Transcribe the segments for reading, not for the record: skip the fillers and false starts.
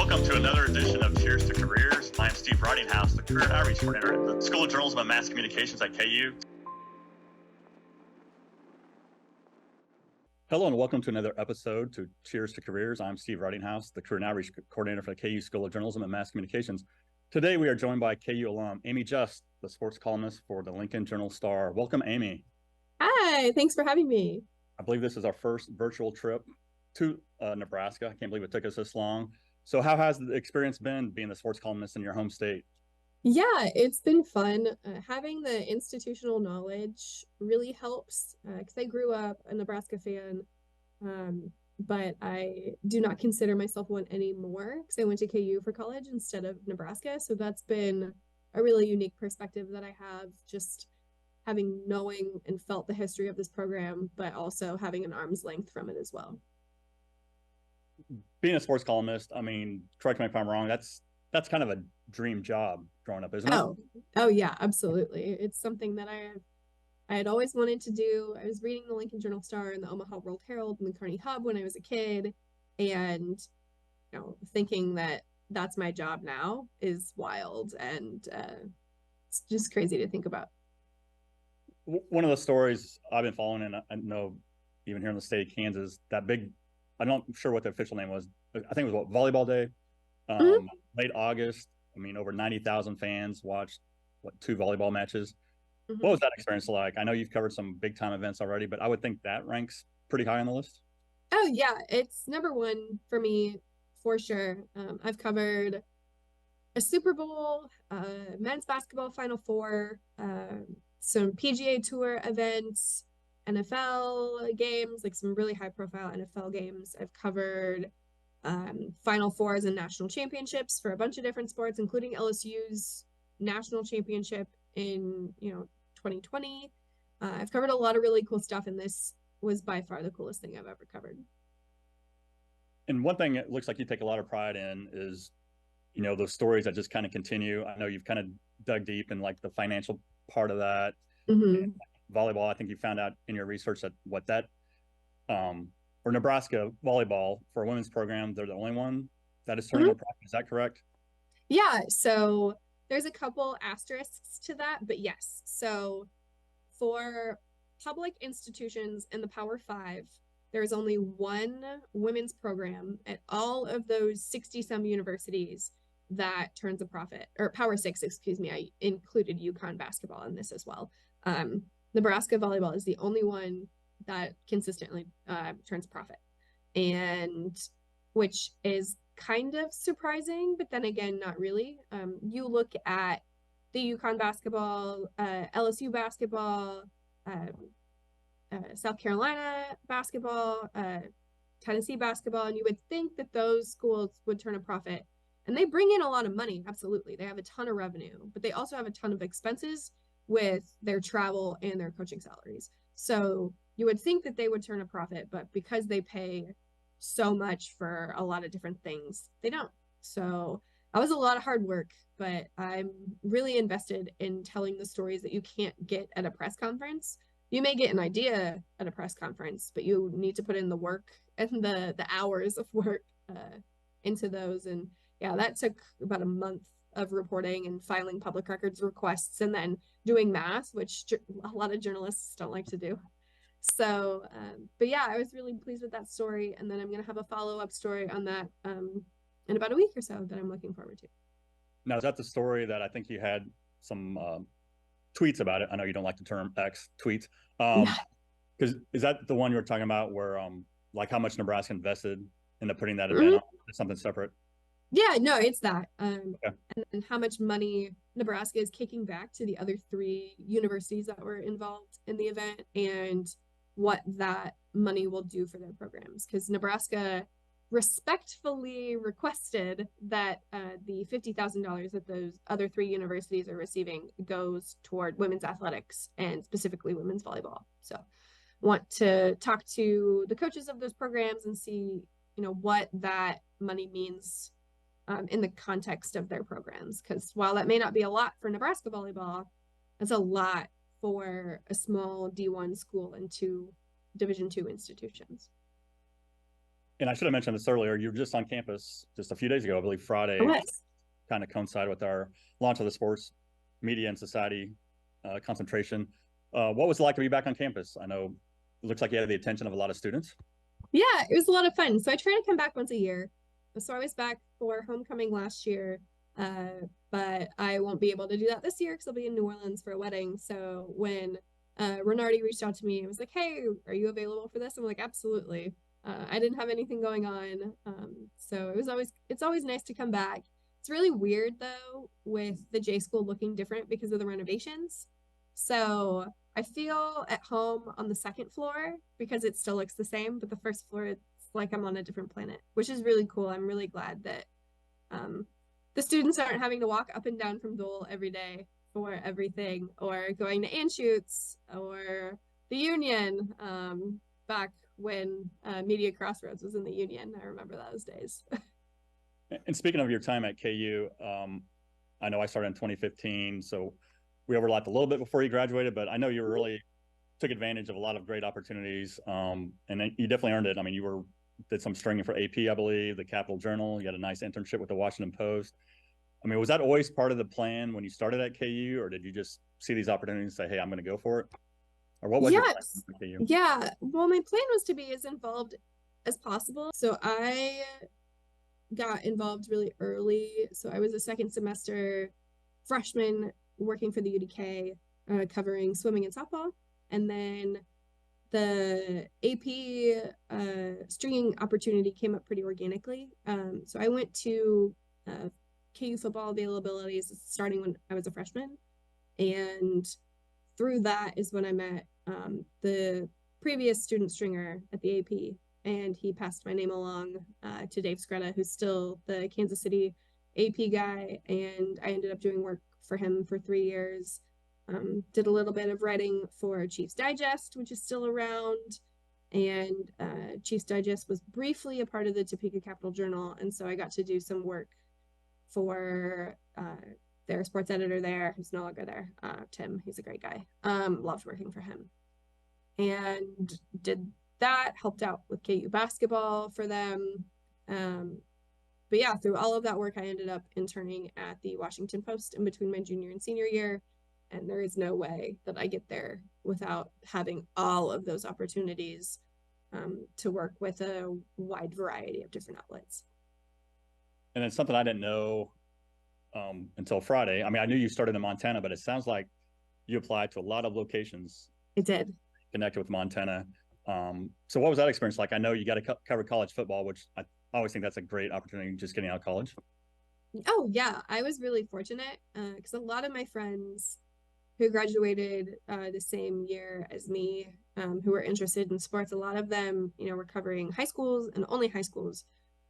Welcome to another edition of Cheers to Careers. I'm Steve Ridinghouse, the Career Outreach Coordinator at the School of Journalism and Mass Communications at KU. Hello and welcome to another episode to Cheers to Careers. I'm Steve Ridinghouse, the Career Outreach Coordinator for the KU School of Journalism and Mass Communications. Today we are joined by KU alum Amie Just, the sports columnist for the Lincoln Journal-Star. Welcome, Amie. Hi, thanks for having me. I believe this is our first virtual trip to Nebraska. I can't believe it took us this long. So how has the experience been being the sports columnist in your home state? Yeah, it's been fun. Having the institutional knowledge really helps because I grew up a Nebraska fan, but I do not consider myself one anymore because I went to KU for college instead of Nebraska. So that's been a really unique perspective that I have, just having knowing and felt the history of this program, but also having an arm's length from it as well. Being a sports columnist, I mean, correct me if I'm wrong, that's kind of a dream job growing up, isn't it? Oh yeah, absolutely. It's something that I had always wanted to do. I was reading the Lincoln Journal-Star and the Omaha World Herald and the Kearney Hub when I was a kid, and thinking that that's my job now is wild, and it's just crazy to think about. One of the stories I've been following, and I know even here in the state of Kansas, that big, I'm not sure what the official name was. I think it was Volleyball Day, late August. I mean, over 90,000 fans watched two volleyball matches. What was that experience like? I know you've covered some big time events already, but I would think that ranks pretty high on the list. Oh yeah, it's number one for me for sure. I've covered a Super Bowl, men's basketball Final Four, some PGA Tour events, NFL games, like some really high profile NFL games. I've covered Final Fours and national championships for a bunch of different sports, including LSU's national championship in 2020. I've covered a lot of really cool stuff, and this was by far the coolest thing I've ever covered. And one thing it looks like you take a lot of pride in is, those stories that just kind of continue. I know you've kind of dug deep in like the financial part of that. Volleyball, I think you found out in your research that or Nebraska volleyball for a women's program, they're the only one that is turning a profit. Is that correct? Yeah, so there's a couple asterisks to that, but yes. So for public institutions in the Power 5, there's only one women's program at all of those 60-some universities that turns a profit, or Power 6, excuse me. I included UConn basketball in this as well. Nebraska volleyball is the only one that consistently turns a profit, and which is kind of surprising, but then again, not really. You look at the UConn basketball, LSU basketball, South Carolina basketball, Tennessee basketball, and you would think that those schools would turn a profit. And they bring in a lot of money, absolutely. They have a ton of revenue, but they also have a ton of expenses with their travel and their coaching salaries. So you would think that they would turn a profit, but because they pay so much for a lot of different things, they don't. So that was a lot of hard work, but I'm really invested in telling the stories that you can't get at a press conference. You may get an idea at a press conference, but you need to put in the work and the hours of work into those. And yeah, that took about a month of reporting and filing public records requests and then doing math, which a lot of journalists don't like to do. So, but yeah, I was really pleased with that story. And then I'm going to have a follow-up story on that in about a week or so that I'm looking forward to. Now, is that the story that I think you had some tweets about it? I know you don't like the term X tweets. Because is that the one you were talking about where like how much Nebraska invested into putting that event on? Something separate? Yeah, no, it's that. Okay. And how much money Nebraska is kicking back to the other 3 universities that were involved in the event, and what that money will do for their programs. Because Nebraska respectfully requested that the $50,000 that those other 3 universities are receiving goes toward women's athletics and specifically women's volleyball. So want to talk to the coaches of those programs and see, what that money means in the context of their programs. Because while that may not be a lot for Nebraska volleyball, it's a lot for a small D1 school and 2 Division II institutions. And I should have mentioned this earlier. You were just on campus just a few days ago, I believe Friday, Yes. kind of coincided with our launch of the Sports Media and Society concentration. What was it like to be back on campus? I know it looks like you had the attention of a lot of students. Yeah, it was a lot of fun. So I try to come back once a year. So I was back for homecoming last year, but I won't be able to do that this year because I'll be in New Orleans for a wedding. So when Renardi reached out to me and was like, "Hey, are you available for this?" I'm like, "Absolutely." I didn't have anything going on, so it's always nice to come back. It's really weird though with the J school looking different because of the renovations. So I feel at home on the second floor because it still looks the same, but the first floor it's like I'm on a different planet, which is really cool. I'm really glad that um, the students aren't having to walk up and down from Dole every day for everything, or going to Anschutz or the Union. Back when Media Crossroads was in the Union, I remember those days. And speaking of your time at KU, I know I started in 2015, so we overlapped a little bit before you graduated, but I know you really took advantage of a lot of great opportunities, and you definitely earned it. I mean, did some stringing for AP, I believe, the Capital Journal. You had a nice internship with the Washington Post. I mean, was that always part of the plan when you started at KU, or did you just see these opportunities and say, "Hey, I'm going to go for it"? Or what was your plan at KU? Yeah. Well, my plan was to be as involved as possible. So I got involved really early. So I was a second semester freshman working for the UDK, covering swimming and softball. And then the AP stringing opportunity came up pretty organically. So I went to KU football availabilities starting when I was a freshman. And through that is when I met the previous student stringer at the AP. And he passed my name along to Dave Scretta, who's still the Kansas City AP guy. And I ended up doing work for him for 3 years. Did a little bit of writing for Chiefs Digest, which is still around. And Chiefs Digest was briefly a part of the Topeka Capital Journal. And so I got to do some work for their sports editor there, who's no longer there, Tim. He's a great guy. Loved working for him. And did that, helped out with KU basketball for them. But yeah, through all of that work, I ended up interning at the Washington Post in between my junior and senior year. And there is no way that I get there without having all of those opportunities to work with a wide variety of different outlets. And then something I didn't know until Friday. I mean, I knew you started in Montana, but it sounds like you applied to a lot of locations. It did. Connected with Montana. So what was that experience like? I know you got to cover college football, which I always think that's a great opportunity just getting out of college. Oh, yeah. I was really fortunate because a lot of my friends who graduated the same year as me, who were interested in sports, a lot of them, were covering high schools and only high schools.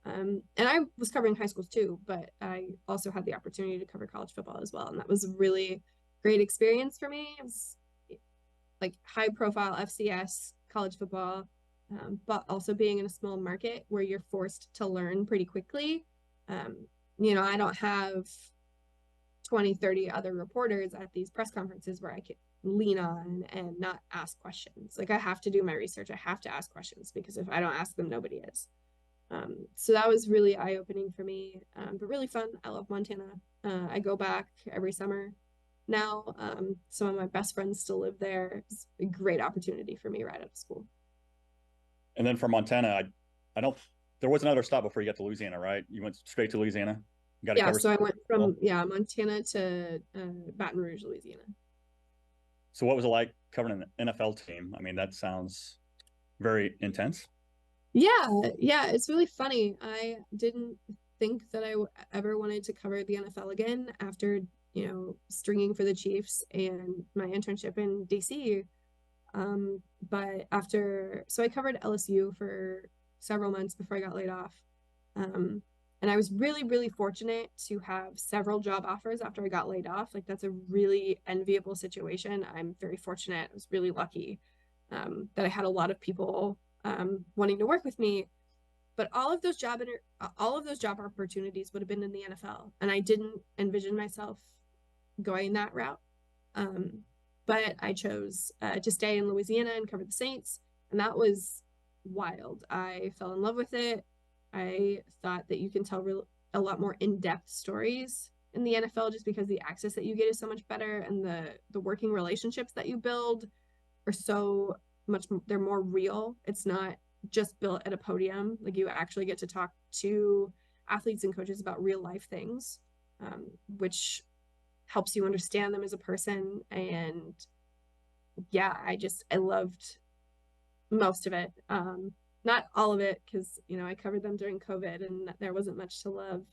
And I was covering high schools too, but I also had the opportunity to cover college football as well. And that was a really great experience for me. It was like high profile FCS college football, but also being in a small market where you're forced to learn pretty quickly. I don't have 20, 30 other reporters at these press conferences where I could lean on and not ask questions. Like I have to do my research. I have to ask questions because if I don't ask them, nobody is. So that was really eye-opening for me, but really fun. I love Montana. I go back every summer now. Some of my best friends still live there. It's a great opportunity for me right out of school. And then for Montana, there was another stop before you got to Louisiana, right? You went straight to Louisiana? So I went from Montana to Baton Rouge, Louisiana. So what was it like covering an NFL team? I mean, that sounds very intense. Yeah, it's really funny. I didn't think that I ever wanted to cover the NFL again after, stringing for the Chiefs and my internship in DC. But so I covered LSU for several months before I got laid off. And I was really, really fortunate to have several job offers after I got laid off. Like that's a really enviable situation. I'm very fortunate. I was really lucky that I had a lot of people wanting to work with me. But all of those job opportunities would have been in the NFL, and I didn't envision myself going that route. But I chose to stay in Louisiana and cover the Saints, and that was wild. I fell in love with it. I thought that you can tell a lot more in-depth stories in the NFL just because the access that you get is so much better, and the working relationships that you build are so much, they're more real. It's not just built at a podium. Like, you actually get to talk to athletes and coaches about real life things, which helps you understand them as a person. And yeah, I loved most of it. Not all of it, because I covered them during COVID and there wasn't much to love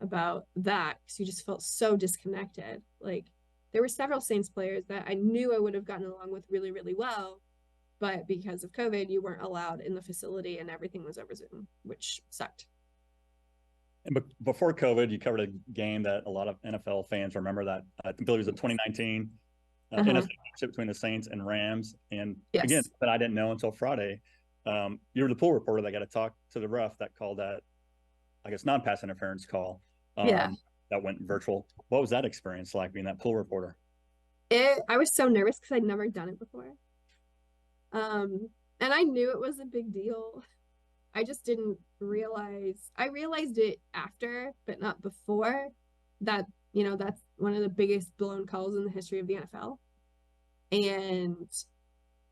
about that, because you just felt so disconnected. Like, there were several Saints players that I knew I would have gotten along with really, really well, but because of COVID, you weren't allowed in the facility and everything was over Zoom, which sucked. And before COVID, you covered a game that a lot of NFL fans remember, that I believe it was the 2019 NFC championship between the Saints and Rams. And Yes. Again, that I didn't know until Friday. You were the pool reporter that got to talk to the ref that called that, I guess, non-pass interference call. Yeah. That went virtual. What was that experience like, being that pool reporter? I was so nervous because I'd never done it before. And I knew it was a big deal. I just didn't realize. I realized it after, but not before, that that's one of the biggest blown calls in the history of the NFL. And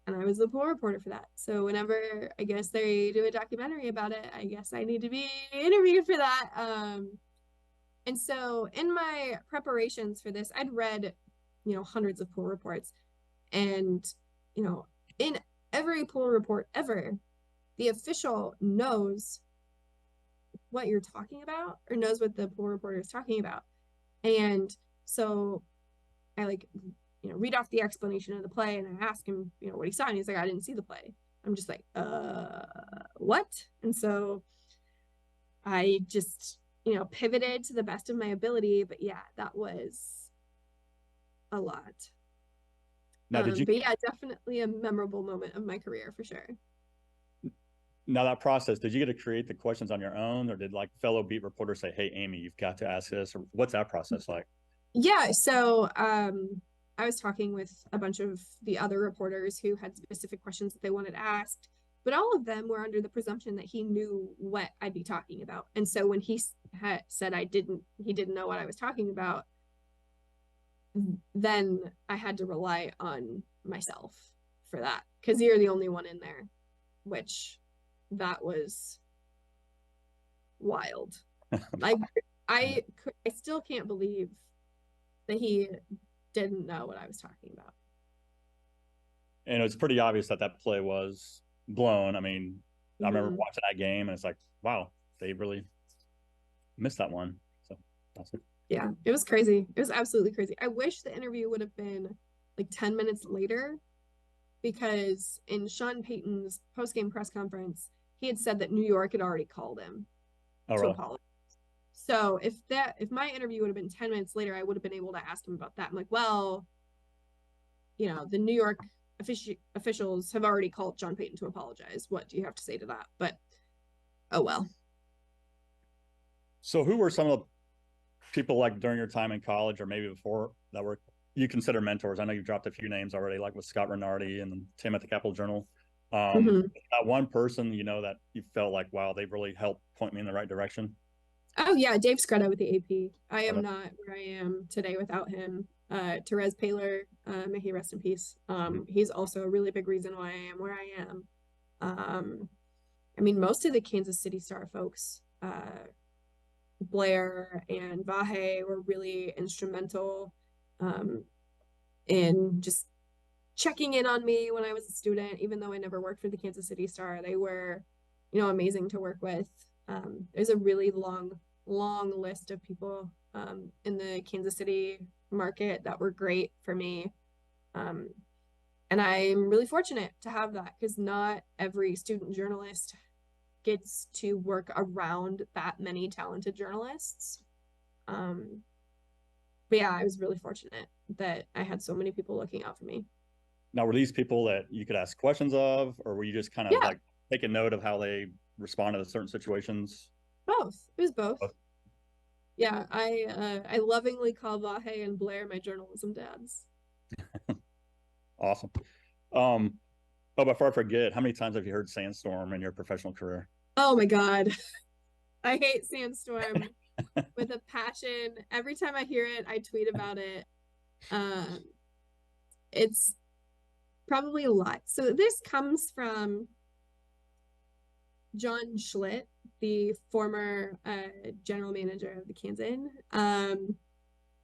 I was the pool reporter for that. So whenever, I guess, they do a documentary about it, I guess I need to be interviewed for that. And so in my preparations for this, I'd read, hundreds of pool reports. And, in every pool report ever, the official knows what you're talking about, or knows what the pool reporter is talking about. And so I read off the explanation of the play, and I ask him, what he saw, and he's like, I didn't see the play. I'm just like, what? And so I just, pivoted to the best of my ability. But yeah, that was a lot. Now, but yeah, definitely a memorable moment of my career for sure. Now, that process, did you get to create the questions on your own, or did fellow beat reporters say, hey, Amie, you've got to ask this? Or what's that process like? Yeah, so I was talking with a bunch of the other reporters who had specific questions that they wanted asked, but all of them were under the presumption that he knew what I'd be talking about. And so when he said he didn't know what I was talking about, then I had to rely on myself for that, because you're the only one in there, which that was wild. I still can't believe that he didn't know what I was talking about. And it was pretty obvious that play was blown. I mean, I remember watching that game, and it's like, wow, they really missed that one. So awesome. Yeah, it was crazy. It was absolutely crazy. I wish the interview would have been 10 minutes later, because in Sean Payton's post-game press conference, he had said that New York had already called him to apologize. So if my interview would have been 10 minutes later, I would have been able to ask him about that. I'm like, well, the New York officials have already called Sean Payton to apologize. What do you have to say to that? But oh well. So who were some of the people during your time in college, or maybe before, that you consider mentors? I know you've dropped a few names already, like with Scott Renardi and Tim at the Capital Journal. That one person, that you felt like, wow, they've really helped point me in the right direction? Oh yeah, Dave Scretta with the AP. I am not where I am today without him. Therese Paylor, may he rest in peace. He's also a really big reason why I am where I am. I mean, most of the Kansas City Star folks, Blair and Vahe, were really instrumental in just checking in on me when I was a student, even though I never worked for the Kansas City Star. They were, amazing to work with. There's a really long list of people in the Kansas City market that were great for me. And I'm really fortunate to have that, because not every student journalist gets to work around that many talented journalists. But yeah, I was really fortunate that I had so many people looking out for me. Now, were these people that you could ask questions of, or were you just kind of taking note of how they responded to certain situations? Both. It was both. Yeah, I lovingly call Vahe and Blair my journalism dads. Awesome. Oh, before I forget, how many times have you heard Sandstorm in your professional career? Oh my God. I hate Sandstorm with a passion. Every time I hear it, I tweet about it. Um, it's probably a lot. So this comes from John Schlitt, the former general manager of the Kansan.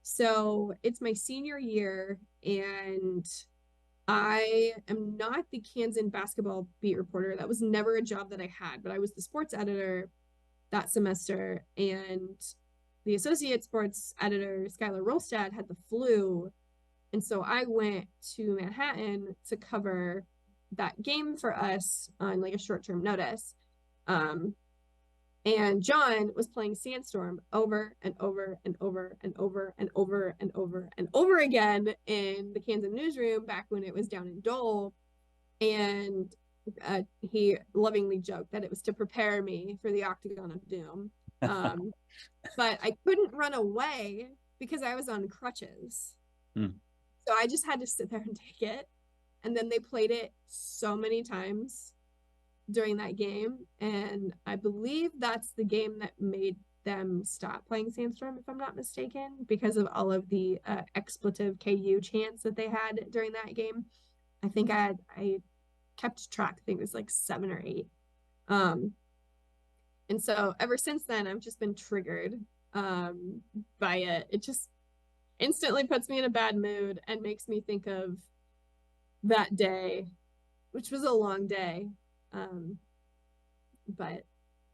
So it's my senior year, and I am not the Kansan basketball beat reporter. That was never a job that I had, but I was the sports editor that semester, and the associate sports editor, Skylar Rolstad, had the flu. And so I went to Manhattan to cover that game for us on like a short-term notice. And John was playing Sandstorm over and over and over and over and over and over and over again in the Kansan newsroom back when it was down in Dole. And he lovingly joked that it was to prepare me for the Octagon of Doom. But I couldn't run away because I was on crutches. So I just had to sit there and take it. And then they played it so many times during that game. And I believe that's the game that made them stop playing Sandstorm, if I'm not mistaken, because of all of the expletive KU chants that they had during that game. I think I kept track. I think it was like 7 or 8. And so ever since then, I've just been triggered by it. It just instantly puts me in a bad mood and makes me think of that day, which was a long day. But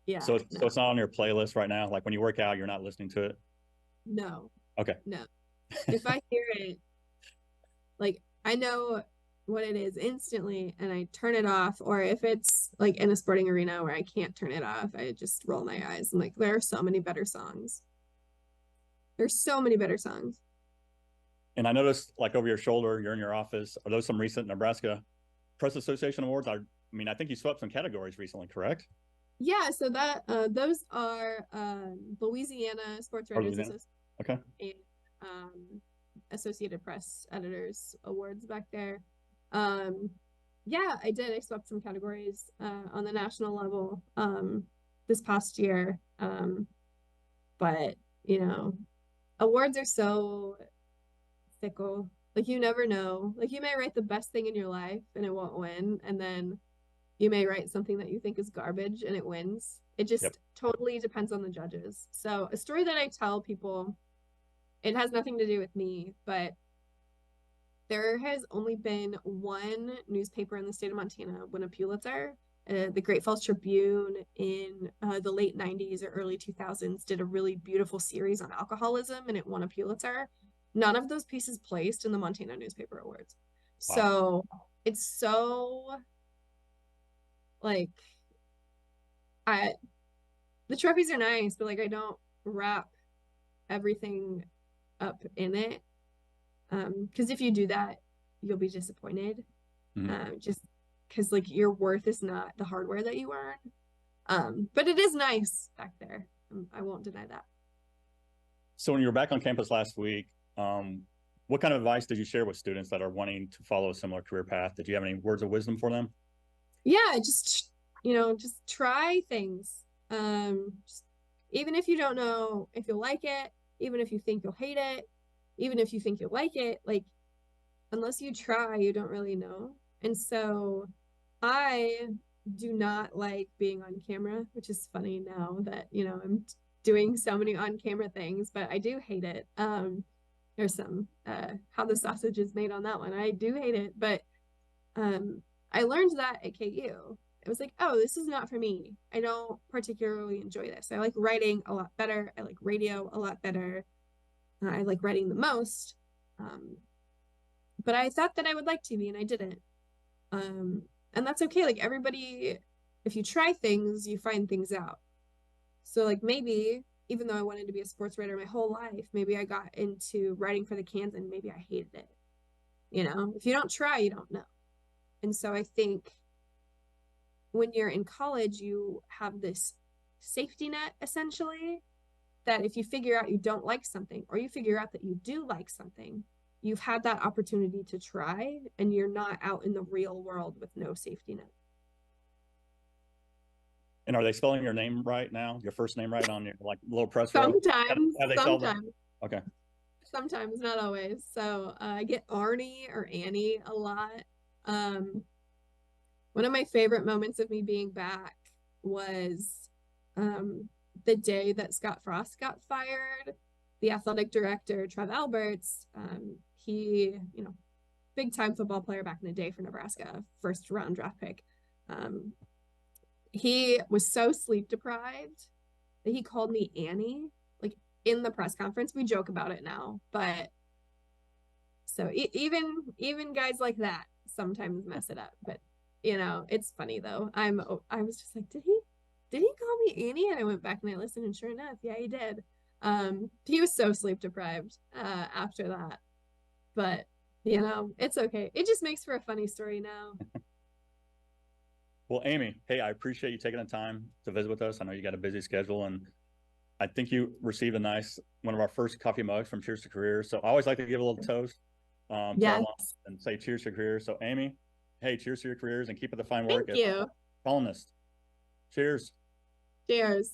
yeah. So it's not on your playlist right now? Like when you work out, you're not listening to it? No. Okay. No. If I hear it, like I know what it is instantly and I turn it off, or if it's like in a sporting arena where I can't turn it off, I just roll my eyes. I'm like, there are so many better songs. There's so many better songs. And I noticed, like over your shoulder, you're in your office. Are those some recent Nebraska Press Association awards? I mean, I think you swept some categories recently, correct? Yeah, so that those are Louisiana Sports Writers Association okay. and Associated Press Editors Awards back there. Yeah, I did. I swept some categories on the national level this past year. But you know, awards are so fickle. Like you never know. Like you may write the best thing in your life and it won't win, and then you may write something that you think is garbage and it wins. It just totally depends on the judges. So a story that I tell people, it has nothing to do with me, but there has only been one newspaper in the state of Montana win a Pulitzer. The Great Falls Tribune in the late 90s or early 2000s did a really beautiful series on alcoholism, and it won a Pulitzer. None of those pieces placed in the Montana Newspaper Awards. Wow. So it's so like the trophies are nice, but like I don't wrap everything up in it. Because if you do that, you'll be disappointed. Just because like your worth is not the hardware that you earn. But it is nice back there. I won't deny that. So when you were back on campus last week, what kind of advice did you share with students that are wanting to follow a similar career path? Did you have any words of wisdom for them? Yeah, just try things. Just, even if you don't know if you'll like it, even if you think you'll hate it, even if you think you'll like it, like unless you try, you don't really know. And so I do not like being on camera, which is funny now that, I'm doing so many on-camera things, but I do hate it. There's some how the sausage is made on that one. I do hate it, but I learned that at KU. It was like, oh, this is not for me. I don't particularly enjoy this. I like writing a lot better. I like radio a lot better. I like writing the most. But I thought that I would like TV and I didn't. And that's okay. Like everybody, if you try things, you find things out. So like maybe, even though I wanted to be a sports writer my whole life, maybe I got into writing for the Kansan and maybe I hated it. If you don't try, you don't know. And so I think when you're in college, you have this safety net, essentially, that if you figure out you don't like something, or you figure out that you do like something, you've had that opportunity to try, and you're not out in the real world with no safety net. And are they spelling your name right now? Your first name right on your like little press row? Sometimes, Have they spelled that? sometimes, Okay. sometimes, not always. So I get Arnie or Annie a lot. One of my favorite moments of me being back was the day that Scott Frost got fired. The athletic director, Trev Alberts, he, you know, big time football player back in the day for Nebraska, first round draft pick. He was so sleep deprived that he called me Annie, like in the press conference. We joke about it now, but so even guys like that sometimes mess it up. But you know, it's funny though. I was just like, did he call me Annie? And I went back and I listened, and sure enough, yeah, he did. He was so sleep deprived after that, but you know, it's okay. It just makes for a funny story now. Well, Amie, hey, I appreciate you taking the time to visit with us. I know you got a busy schedule, and I think you received one of our first coffee mugs from Cheers to Careers. So I always like to give a little toast to our Yes. lunch and say Cheers to Careers. So Amie, hey, cheers to your careers and keep up the fine work Thank you. columnist. Cheers. Cheers.